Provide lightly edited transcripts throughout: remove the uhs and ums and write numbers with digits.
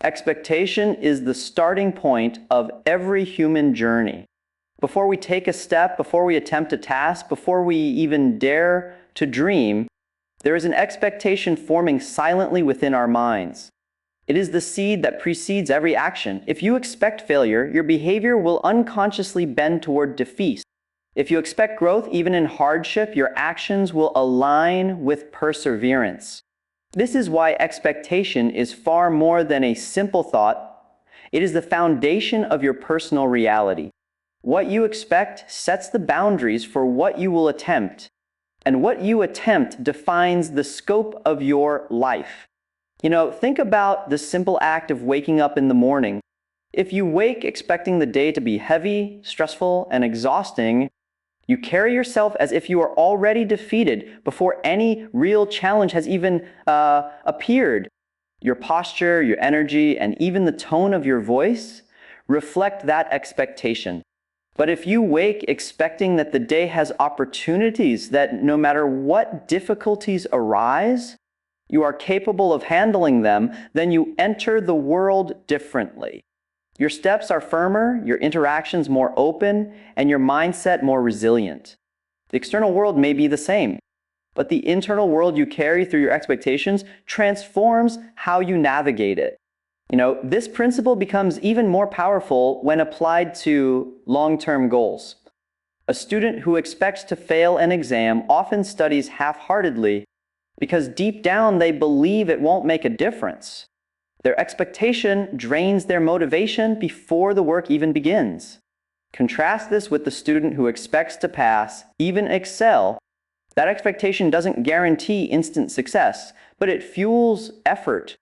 Expectation is the starting point of every human journey. Before we take a step, before we attempt a task, before we even dare to dream, there is an expectation forming silently within our minds. It is the seed that precedes every action. If you expect failure, your behavior will unconsciously bend toward defeat. If you expect growth, even in hardship, your actions will align with perseverance. This is why expectation is far more than a simple thought. It is the foundation of your personal reality. What you expect sets the boundaries for what you will attempt, and what you attempt defines the scope of your life. Think about the simple act of waking up in the morning. If you wake expecting the day to be heavy, stressful, and exhausting, you carry yourself as if you are already defeated before any real challenge has even appeared. Your posture, your energy, and even the tone of your voice reflect that expectation. But if you wake expecting that the day has opportunities, that no matter what difficulties arise, you are capable of handling them, then you enter the world differently. Your steps are firmer, your interactions more open, and your mindset more resilient. The external world may be the same, but the internal world you carry through your expectations transforms how you navigate it. This principle becomes even more powerful when applied to long-term goals. A student who expects to fail an exam often studies half-heartedly because deep down they believe it won't make a difference. Their expectation drains their motivation before the work even begins. Contrast this with the student who expects to pass, even excel. That expectation doesn't guarantee instant success, but it fuels effort.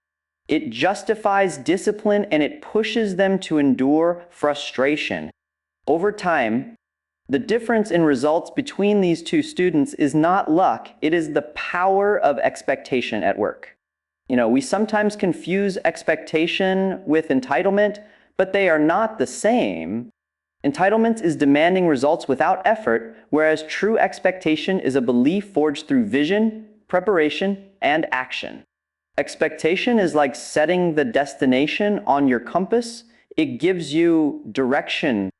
It justifies discipline and it pushes them to endure frustration. Over time, the difference in results between these two students is not luck, it is the power of expectation at work. We sometimes confuse expectation with entitlement, but they are not the same. Entitlement is demanding results without effort, whereas true expectation is a belief forged through vision, preparation, and action. Expectation is like setting the destination on your compass. It gives you direction.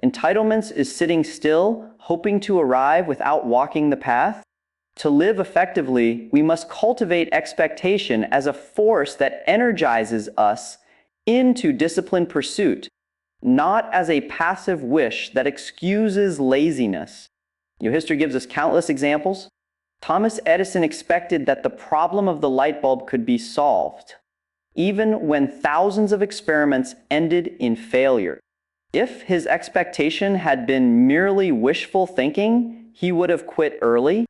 Entitlement is sitting still, hoping to arrive without walking the path. To live effectively, we must cultivate expectation as a force that energizes us into disciplined pursuit, not as a passive wish that excuses laziness. History gives us countless examples. Thomas Edison expected that the problem of the light bulb could be solved, even when thousands of experiments ended in failure. If his expectation had been merely wishful thinking, he would have quit early.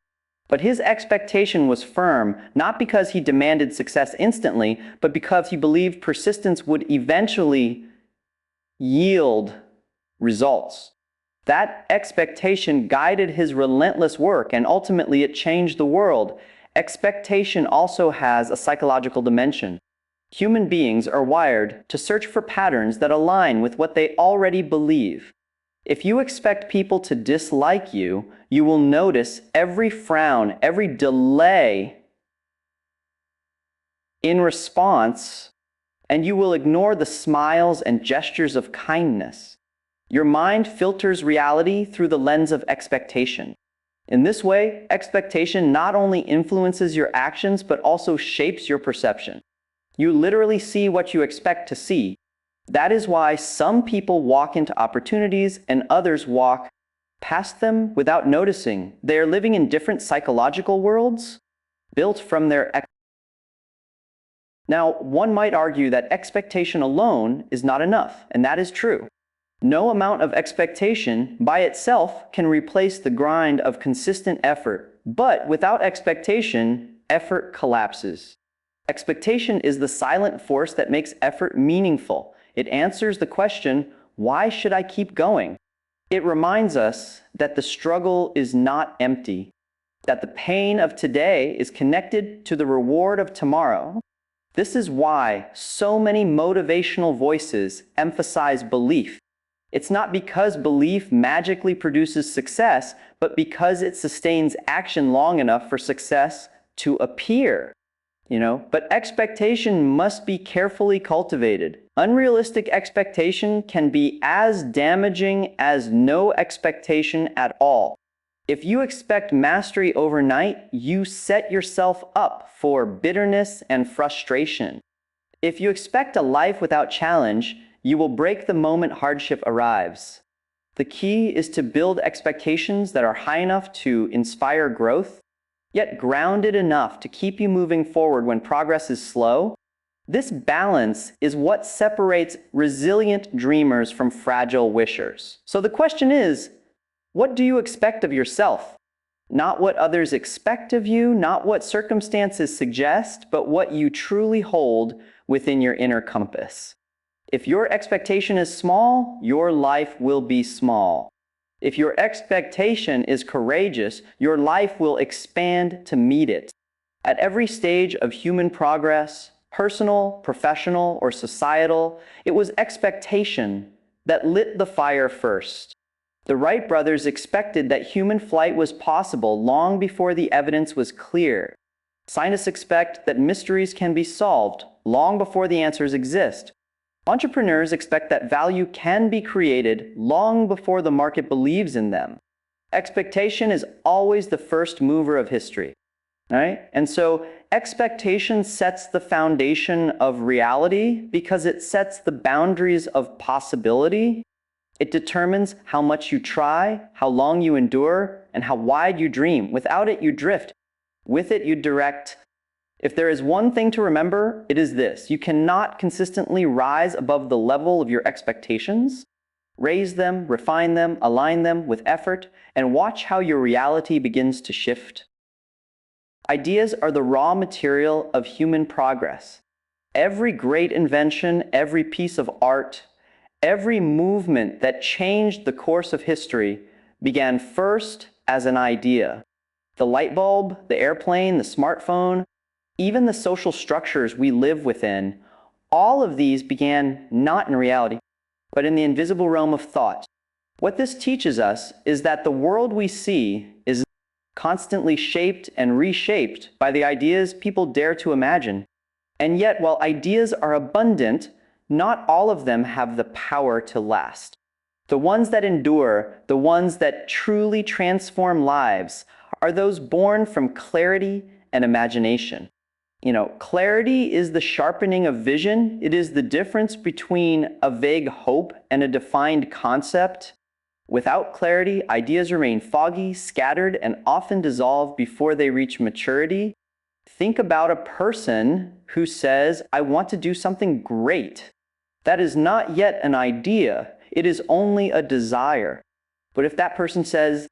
But his expectation was firm, not because he demanded success instantly, but because he believed persistence would eventually yield results. That expectation guided his relentless work, and ultimately it changed the world. Expectation also has a psychological dimension. Human beings are wired to search for patterns that align with what they already believe. If you expect people to dislike you, you will notice every frown, every delay in response, and you will ignore the smiles and gestures of kindness. Your mind filters reality through the lens of expectation. In this way, expectation not only influences your actions, but also shapes your perception. You literally see what you expect to see. That is why some people walk into opportunities and others walk past them without noticing. They are living in different psychological worlds built from their Now, one might argue that expectation alone is not enough, and that is true. No amount of expectation by itself can replace the grind of consistent effort, but without expectation, effort collapses. Expectation is the silent force that makes effort meaningful. It answers the question, why should I keep going? It reminds us that the struggle is not empty, that the pain of today is connected to the reward of tomorrow. This is why so many motivational voices emphasize belief. It's not because belief magically produces success, but because it sustains action long enough for success to appear. But expectation must be carefully cultivated. Unrealistic expectation can be as damaging as no expectation at all. If you expect mastery overnight, you set yourself up for bitterness and frustration. If you expect a life without challenge, you will break the moment hardship arrives. The key is to build expectations that are high enough to inspire growth, yet grounded enough to keep you moving forward when progress is slow. This balance is what separates resilient dreamers from fragile wishers. So the question is, what do you expect of yourself? Not what others expect of you, not what circumstances suggest, but what you truly hold within your inner compass. If your expectation is small, your life will be small. If your expectation is courageous, your life will expand to meet it. At every stage of human progress, personal, professional, or societal, it was expectation that lit the fire first. The Wright brothers expected that human flight was possible long before the evidence was clear. Scientists expect that mysteries can be solved long before the answers exist. Entrepreneurs expect that value can be created long before the market believes in them. Expectation is always the first mover of history, right? And so expectation sets the foundation of reality because it sets the boundaries of possibility. It determines how much you try, how long you endure, and how wide you dream. Without it, you drift. With it, you direct. If there is one thing to remember, it is this: you cannot consistently rise above the level of your expectations. Raise them, refine them, align them with effort, and watch how your reality begins to shift. Ideas are the raw material of human progress. Every great invention, every piece of art, every movement that changed the course of history began first as an idea. The light bulb, the airplane, the smartphone, even the social structures we live within, all of these began not in reality, but in the invisible realm of thought. What this teaches us is that the world we see is constantly shaped and reshaped by the ideas people dare to imagine. And yet, while ideas are abundant, not all of them have the power to last. The ones that endure, the ones that truly transform lives, are those born from clarity and imagination. Clarity is the sharpening of vision. It is the difference between a vague hope and a defined concept. Without clarity, ideas remain foggy, scattered, and often dissolve before they reach maturity. Think about a person who says, "I want to do something great." That is not yet an idea. It is only a desire. But if that person says,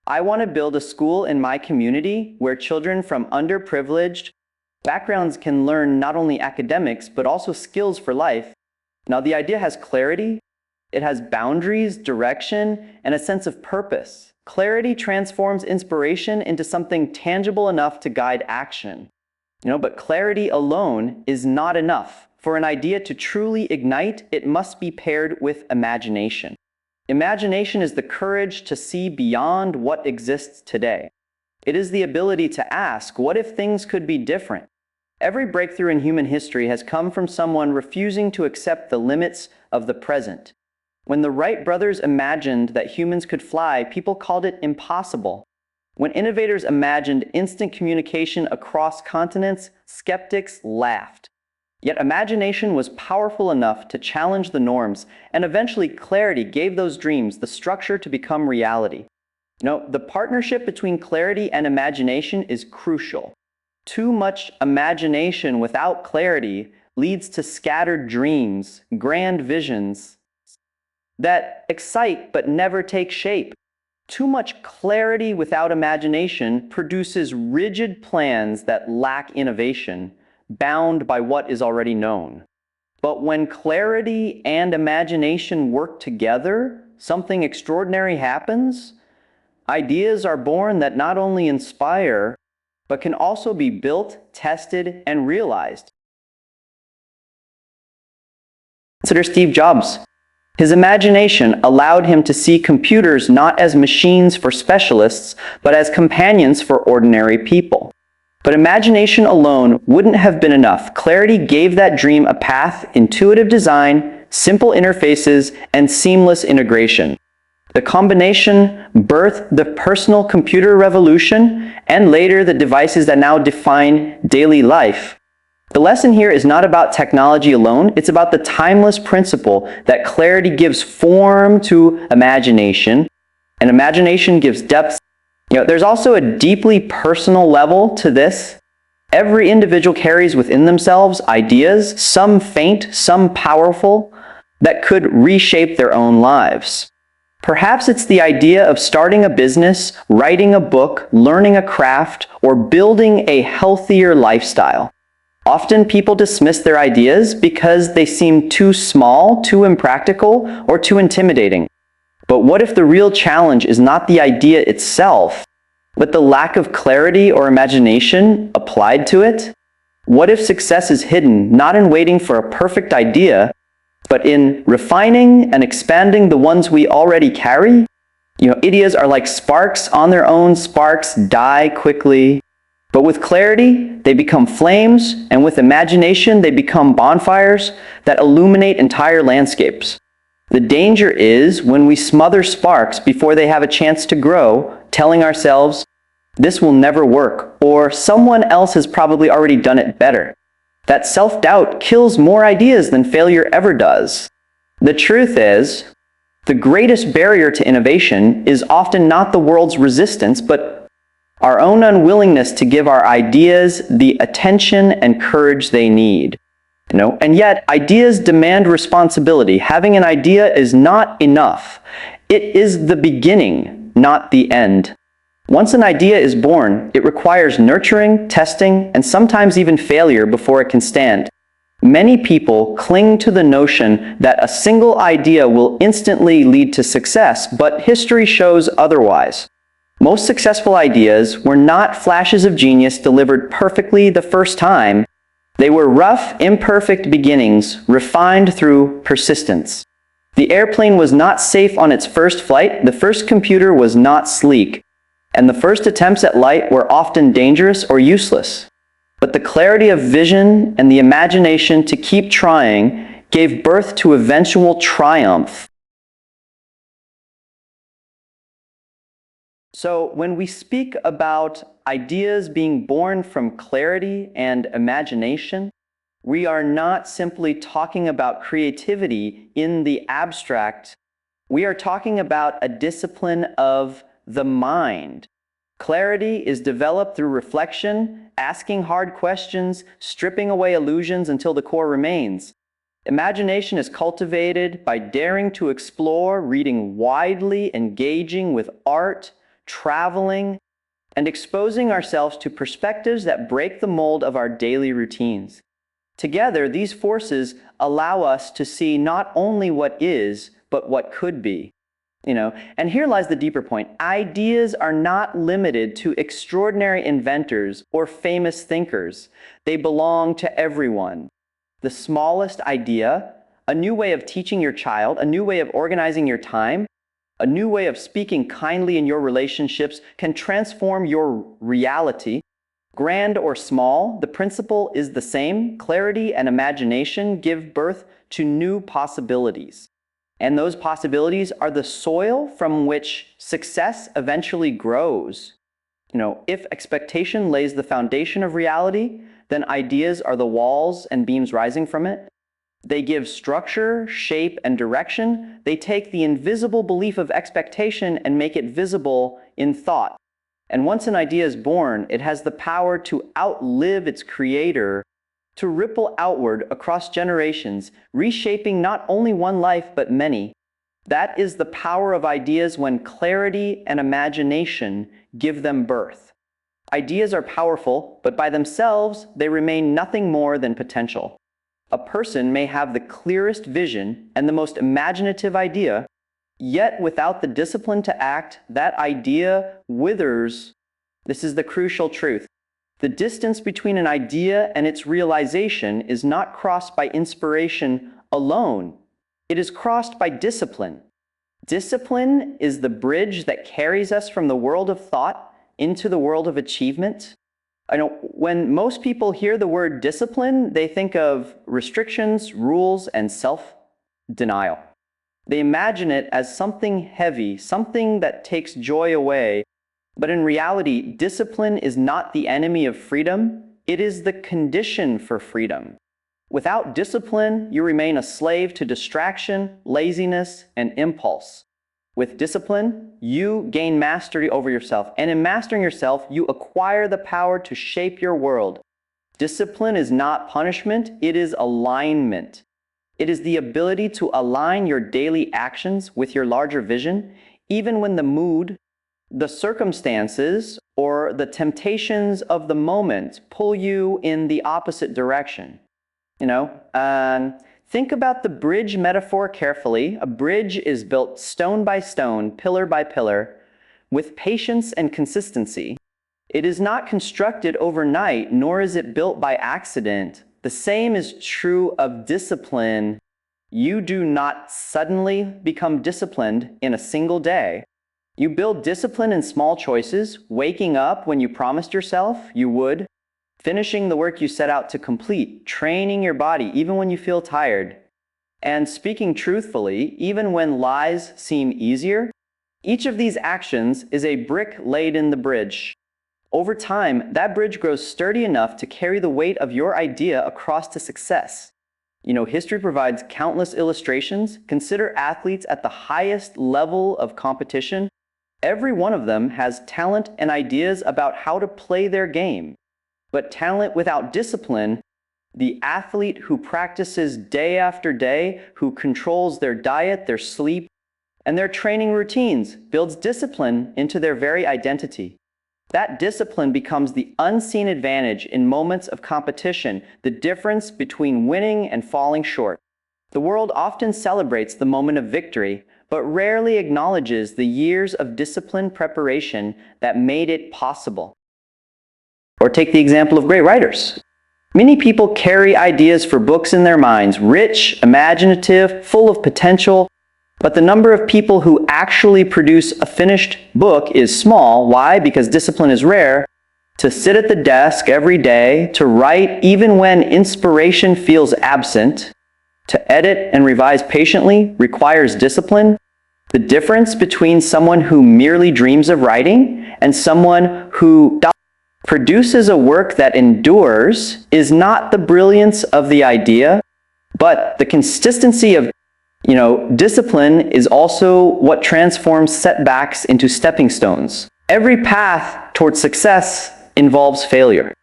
"I want to build a school in my community where children from underprivileged backgrounds can learn not only academics, but also skills for life," now the idea has clarity, it has boundaries, direction, and a sense of purpose. Clarity transforms inspiration into something tangible enough to guide action. But clarity alone is not enough. For an idea to truly ignite, it must be paired with imagination. Imagination is the courage to see beyond what exists today. It is the ability to ask, what if things could be different? Every breakthrough in human history has come from someone refusing to accept the limits of the present. When the Wright brothers imagined that humans could fly, people called it impossible. When innovators imagined instant communication across continents, skeptics laughed. Yet imagination was powerful enough to challenge the norms, and eventually clarity gave those dreams the structure to become reality. The partnership between clarity and imagination is crucial. Too much imagination without clarity leads to scattered dreams, grand visions that excite but never take shape. Too much clarity without imagination produces rigid plans that lack innovation, bound by what is already known. But when clarity and imagination work together, something extraordinary happens. Ideas are born that not only inspire, but can also be built, tested, and realized. Consider Steve Jobs. His imagination allowed him to see computers not as machines for specialists, but as companions for ordinary people. But imagination alone wouldn't have been enough. Clarity gave that dream a path, intuitive design, simple interfaces, and seamless integration. The combination birthed the personal computer revolution and later the devices that now define daily life. The lesson here is not about technology alone, it's about the timeless principle that clarity gives form to imagination, and imagination gives depth. There's also a deeply personal level to this. Every individual carries within themselves ideas, some faint, some powerful, that could reshape their own lives. Perhaps it's the idea of starting a business, writing a book, learning a craft, or building a healthier lifestyle. Often people dismiss their ideas because they seem too small, too impractical, or too intimidating. But what if the real challenge is not the idea itself, but the lack of clarity or imagination applied to it? What if success is hidden not in waiting for a perfect idea, but in refining and expanding the ones we already carry? Ideas are like sparks on their own. Sparks die quickly. But with clarity, they become flames, and with imagination, they become bonfires that illuminate entire landscapes. The danger is when we smother sparks before they have a chance to grow, telling ourselves, this will never work, or someone else has probably already done it better. That self-doubt kills more ideas than failure ever does. The truth is, the greatest barrier to innovation is often not the world's resistance, but our own unwillingness to give our ideas the attention and courage they need. And yet, ideas demand responsibility. Having an idea is not enough. It is the beginning, not the end. Once an idea is born, it requires nurturing, testing, and sometimes even failure before it can stand. Many people cling to the notion that a single idea will instantly lead to success, but history shows otherwise. Most successful ideas were not flashes of genius delivered perfectly the first time. They were rough, imperfect beginnings, refined through persistence. The airplane was not safe on its first flight, the first computer was not sleek, and the first attempts at light were often dangerous or useless. But the clarity of vision and the imagination to keep trying gave birth to eventual triumph. So when we speak about ideas being born from clarity and imagination, we are not simply talking about creativity in the abstract. We are talking about a discipline of the mind. Clarity is developed through reflection, asking hard questions, stripping away illusions until the core remains. Imagination is cultivated by daring to explore, reading widely, engaging with art, traveling, and exposing ourselves to perspectives that break the mold of our daily routines. Together, these forces allow us to see not only what is, but what could be. And here lies the deeper point. Ideas are not limited to extraordinary inventors or famous thinkers. They belong to everyone. The smallest idea, a new way of teaching your child, a new way of organizing your time, a new way of speaking kindly in your relationships can transform your reality. Grand or small, the principle is the same. Clarity and imagination give birth to new possibilities. And those possibilities are the soil from which success eventually grows. If expectation lays the foundation of reality, then ideas are the walls and beams rising from it. They give structure, shape, and direction. They take the invisible belief of expectation and make it visible in thought. And once an idea is born, it has the power to outlive its creator, to ripple outward across generations, reshaping not only one life but many. That is the power of ideas when clarity and imagination give them birth. Ideas are powerful, but by themselves, they remain nothing more than potential. A person may have the clearest vision and the most imaginative idea, yet without the discipline to act, that idea withers. This is the crucial truth. The distance between an idea and its realization is not crossed by inspiration alone. It is crossed by discipline. Discipline is the bridge that carries us from the world of thought into the world of achievement. I know when most people hear the word discipline, they think of restrictions, rules, and self-denial. They imagine it as something heavy, something that takes joy away. But in reality, discipline is not the enemy of freedom. It is the condition for freedom. Without discipline, you remain a slave to distraction, laziness, and impulse. With discipline, you gain mastery over yourself, and in mastering yourself, you acquire the power to shape your world. Discipline is not punishment, it is alignment. It is the ability to align your daily actions with your larger vision, even when the mood, the circumstances, or the temptations of the moment pull you in the opposite direction. Think about the bridge metaphor carefully. A bridge is built stone by stone, pillar by pillar, with patience and consistency. It is not constructed overnight, nor is it built by accident. The same is true of discipline. You do not suddenly become disciplined in a single day. You build discipline in small choices, waking up when you promised yourself you would, finishing the work you set out to complete, training your body even when you feel tired, and speaking truthfully even when lies seem easier. Each of these actions is a brick laid in the bridge. Over time, that bridge grows sturdy enough to carry the weight of your idea across to success. History provides countless illustrations. Consider athletes at the highest level of competition. Every one of them has talent and ideas about how to play their game. But talent without discipline, the athlete who practices day after day, who controls their diet, their sleep, and their training routines, builds discipline into their very identity. That discipline becomes the unseen advantage in moments of competition, the difference between winning and falling short. The world often celebrates the moment of victory, but rarely acknowledges the years of disciplined preparation that made it possible. Or take the example of great writers. Many people carry ideas for books in their minds, rich, imaginative, full of potential, but the number of people who actually produce a finished book is small. Why? Because discipline is rare. To sit at the desk every day, to write even when inspiration feels absent, to edit and revise patiently requires discipline. The difference between someone who merely dreams of writing and someone who produces a work that endures is not the brilliance of the idea, but the consistency of discipline is also what transforms setbacks into stepping stones. Every path towards success involves failure.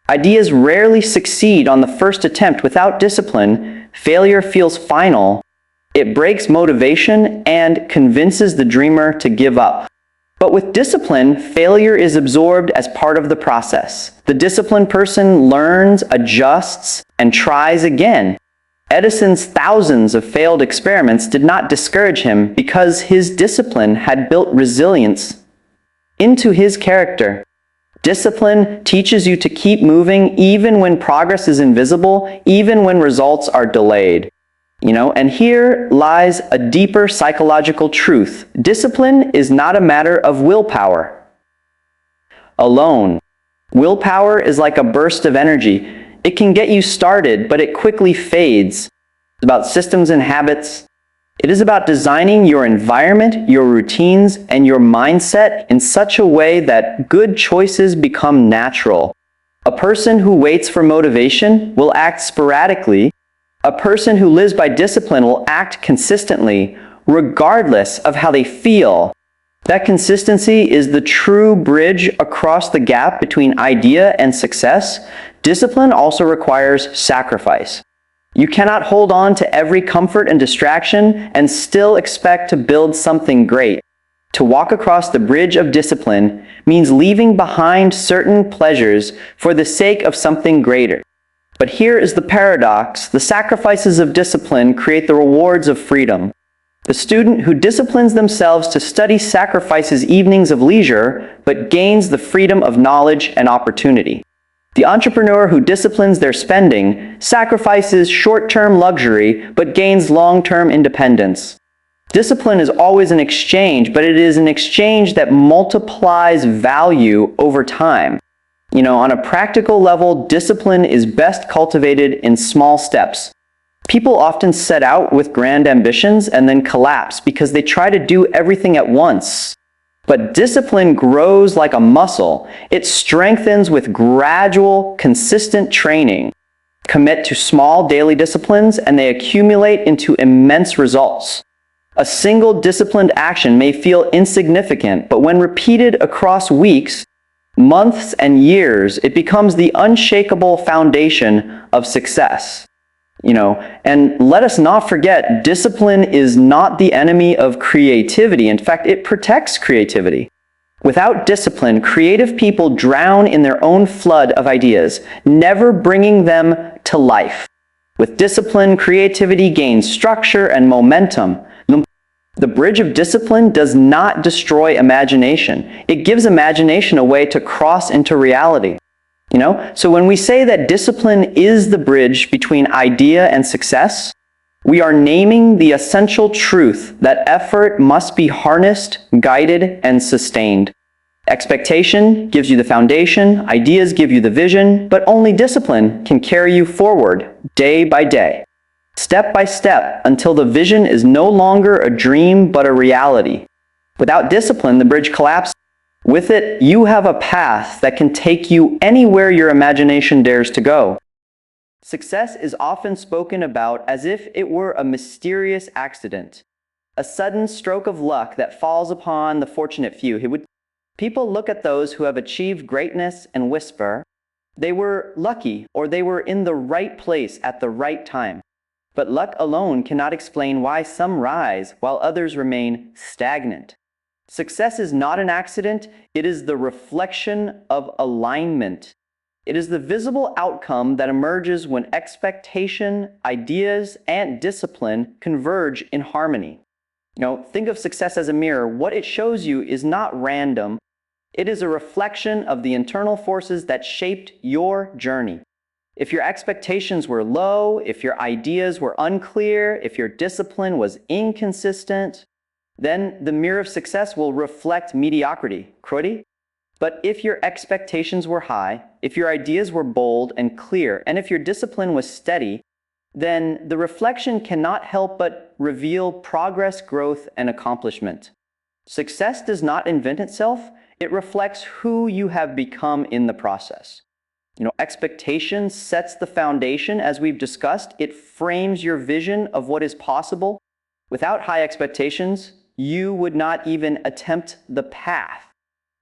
Ideas rarely succeed on the first attempt. Without discipline, failure feels final. It breaks motivation and convinces the dreamer to give up. But with discipline, failure is absorbed as part of the process. The disciplined person learns, adjusts, and tries again. Edison's thousands of failed experiments did not discourage him because his discipline had built resilience into his character. Discipline teaches you to keep moving even when progress is invisible, even when results are delayed. And here lies a deeper psychological truth. Discipline is not a matter of willpower alone. Willpower is like a burst of energy. It can get you started, but it quickly fades. It's about systems and habits. It is about designing your environment, your routines, and your mindset in such a way that good choices become natural. A person who waits for motivation will act sporadically. A person who lives by discipline will act consistently, regardless of how they feel. That consistency is the true bridge across the gap between idea and success. Discipline also requires sacrifice. You cannot hold on to every comfort and distraction and still expect to build something great. To walk across the bridge of discipline means leaving behind certain pleasures for the sake of something greater. But here is the paradox. The sacrifices of discipline create the rewards of freedom. The student who disciplines themselves to study sacrifices evenings of leisure, but gains the freedom of knowledge and opportunity. The entrepreneur who disciplines their spending sacrifices short-term luxury, but gains long-term independence. Discipline is always an exchange, but it is an exchange that multiplies value over time. On a practical level, discipline is best cultivated in small steps. People often set out with grand ambitions and then collapse because they try to do everything at once. But discipline grows like a muscle. It strengthens with gradual, consistent training. Commit to small daily disciplines and they accumulate into immense results. A single disciplined action may feel insignificant, but when repeated across weeks, months, and years, it becomes the unshakable foundation of success. And let us not forget, discipline is not the enemy of creativity. In fact, it protects creativity. Without discipline, creative people drown in their own flood of ideas, never bringing them to life. With discipline, creativity gains structure and momentum. The bridge of discipline does not destroy imagination. It gives imagination a way to cross into reality. So when we say that discipline is the bridge between idea and success, we are naming the essential truth that effort must be harnessed, guided, and sustained. Expectation gives you the foundation, ideas give you the vision, but only discipline can carry you forward day by day, step by step, until the vision is no longer a dream but a reality. Without discipline, the bridge collapses. With it, you have a path that can take you anywhere your imagination dares to go. Success is often spoken about as if it were a mysterious accident, a sudden stroke of luck that falls upon the fortunate few. People look at those who have achieved greatness and whisper, they were lucky or they were in the right place at the right time. But luck alone cannot explain why some rise while others remain stagnant. Success is not an accident, it is the reflection of alignment. It is the visible outcome that emerges when expectation, ideas, and discipline converge in harmony. Think of success as a mirror. What it shows you is not random. It is a reflection of the internal forces that shaped your journey. If your expectations were low, if your ideas were unclear, if your discipline was inconsistent, then the mirror of success will reflect mediocrity. But if your expectations were high, if your ideas were bold and clear, and if your discipline was steady, then the reflection cannot help but reveal progress, growth, and accomplishment. Success does not invent itself, it reflects who you have become in the process. Expectation sets the foundation, as we've discussed. It frames your vision of what is possible. Without high expectations, you would not even attempt the path.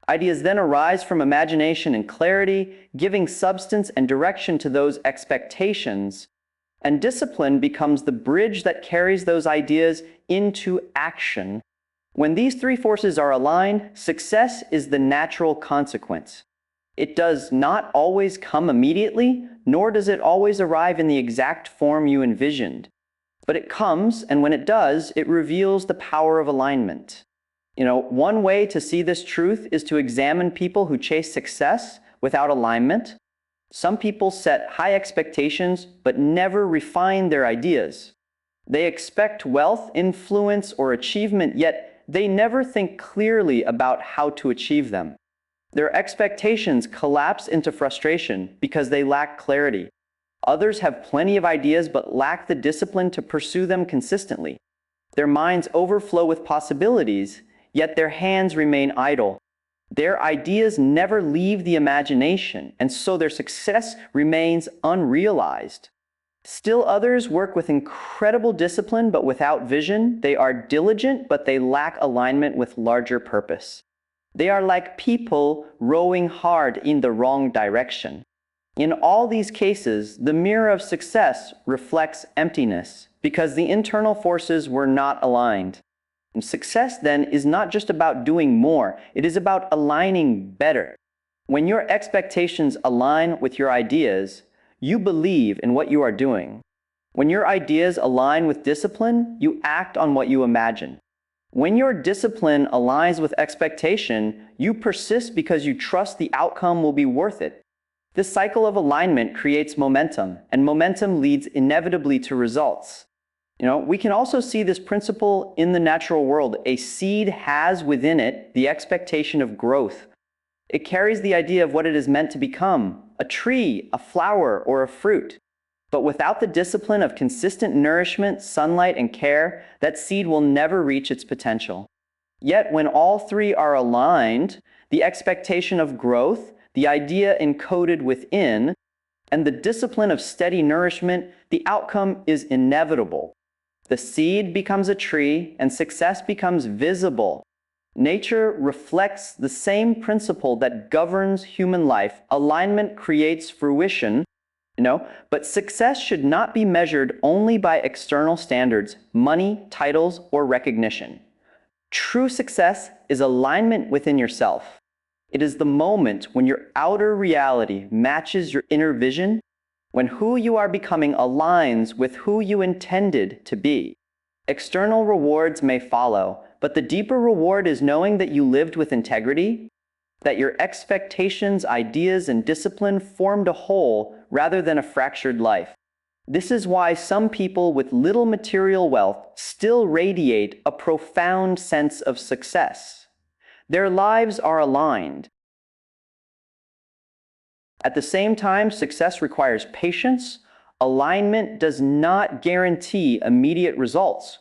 Ideas then arise from imagination and clarity, giving substance and direction to those expectations. And discipline becomes the bridge that carries those ideas into action. When these three forces are aligned, success is the natural consequence. It does not always come immediately, nor does it always arrive in the exact form you envisioned. But it comes, and when it does, it reveals the power of alignment. One way to see this truth is to examine people who chase success without alignment. Some people set high expectations, but never refine their ideas. They expect wealth, influence, or achievement, yet they never think clearly about how to achieve them. Their expectations collapse into frustration because they lack clarity. Others have plenty of ideas but lack the discipline to pursue them consistently. Their minds overflow with possibilities, yet their hands remain idle. Their ideas never leave the imagination, and so their success remains unrealized. Still others work with incredible discipline but without vision. They are diligent but they lack alignment with larger purpose. They are like people rowing hard in the wrong direction. In all these cases, the mirror of success reflects emptiness because the internal forces were not aligned. And success then is not just about doing more, it is about aligning better. When your expectations align with your ideas, you believe in what you are doing. When your ideas align with discipline, you act on what you imagine. When your discipline aligns with expectation, you persist because you trust the outcome will be worth it. This cycle of alignment creates momentum, and momentum leads inevitably to results. We can also see this principle in the natural world. A seed has within it the expectation of growth. It carries the idea of what it is meant to become, a tree, a flower, or a fruit. But without the discipline of consistent nourishment, sunlight, and care, that seed will never reach its potential. Yet when all three are aligned, the expectation of growth, the idea encoded within, and the discipline of steady nourishment, the outcome is inevitable. The seed becomes a tree, and success becomes visible. Nature reflects the same principle that governs human life. Alignment creates fruition, but success should not be measured only by external standards, money, titles, or recognition. True success is alignment within yourself. It is the moment when your outer reality matches your inner vision, when who you are becoming aligns with who you intended to be. External rewards may follow, but the deeper reward is knowing that you lived with integrity, that your expectations, ideas, and discipline formed a whole rather than a fractured life. This is why some people with little material wealth still radiate a profound sense of success. Their lives are aligned. At the same time, success requires patience. Alignment does not guarantee immediate results.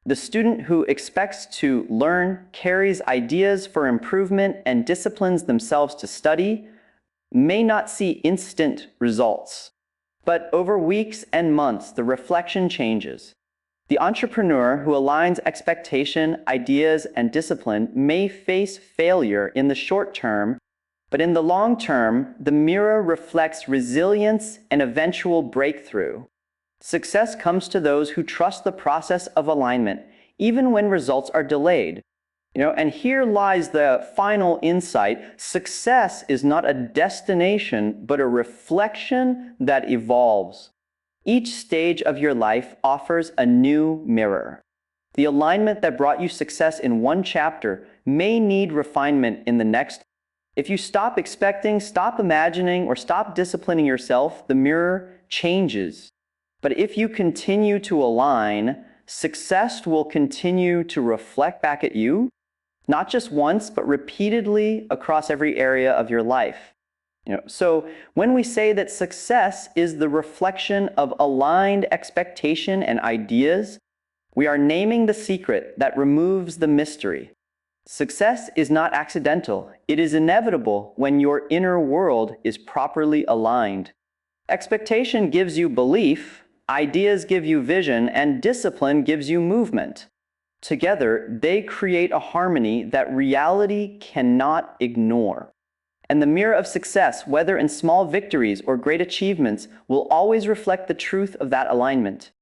The student who expects to learn, carries ideas for improvement, and disciplines themselves to study may not see instant results. But over weeks and months, the reflection changes. The entrepreneur who aligns expectation, ideas, and discipline may face failure in the short term, but in the long term, the mirror reflects resilience and eventual breakthrough. Success comes to those who trust the process of alignment, even when results are delayed. And here lies the final insight. Success is not a destination, but a reflection that evolves. Each stage of your life offers a new mirror. The alignment that brought you success in one chapter may need refinement in the next. If you stop expecting, stop imagining, or stop disciplining yourself, the mirror changes. But if you continue to align, success will continue to reflect back at you, not just once, but repeatedly across every area of your life. So when we say that success is the reflection of aligned expectation and ideas, we are naming the secret that removes the mystery. Success is not accidental. It is inevitable when your inner world is properly aligned. Expectation gives you belief, ideas give you vision, and discipline gives you movement. Together, they create a harmony that reality cannot ignore. And the mirror of success, whether in small victories or great achievements, will always reflect the truth of that alignment.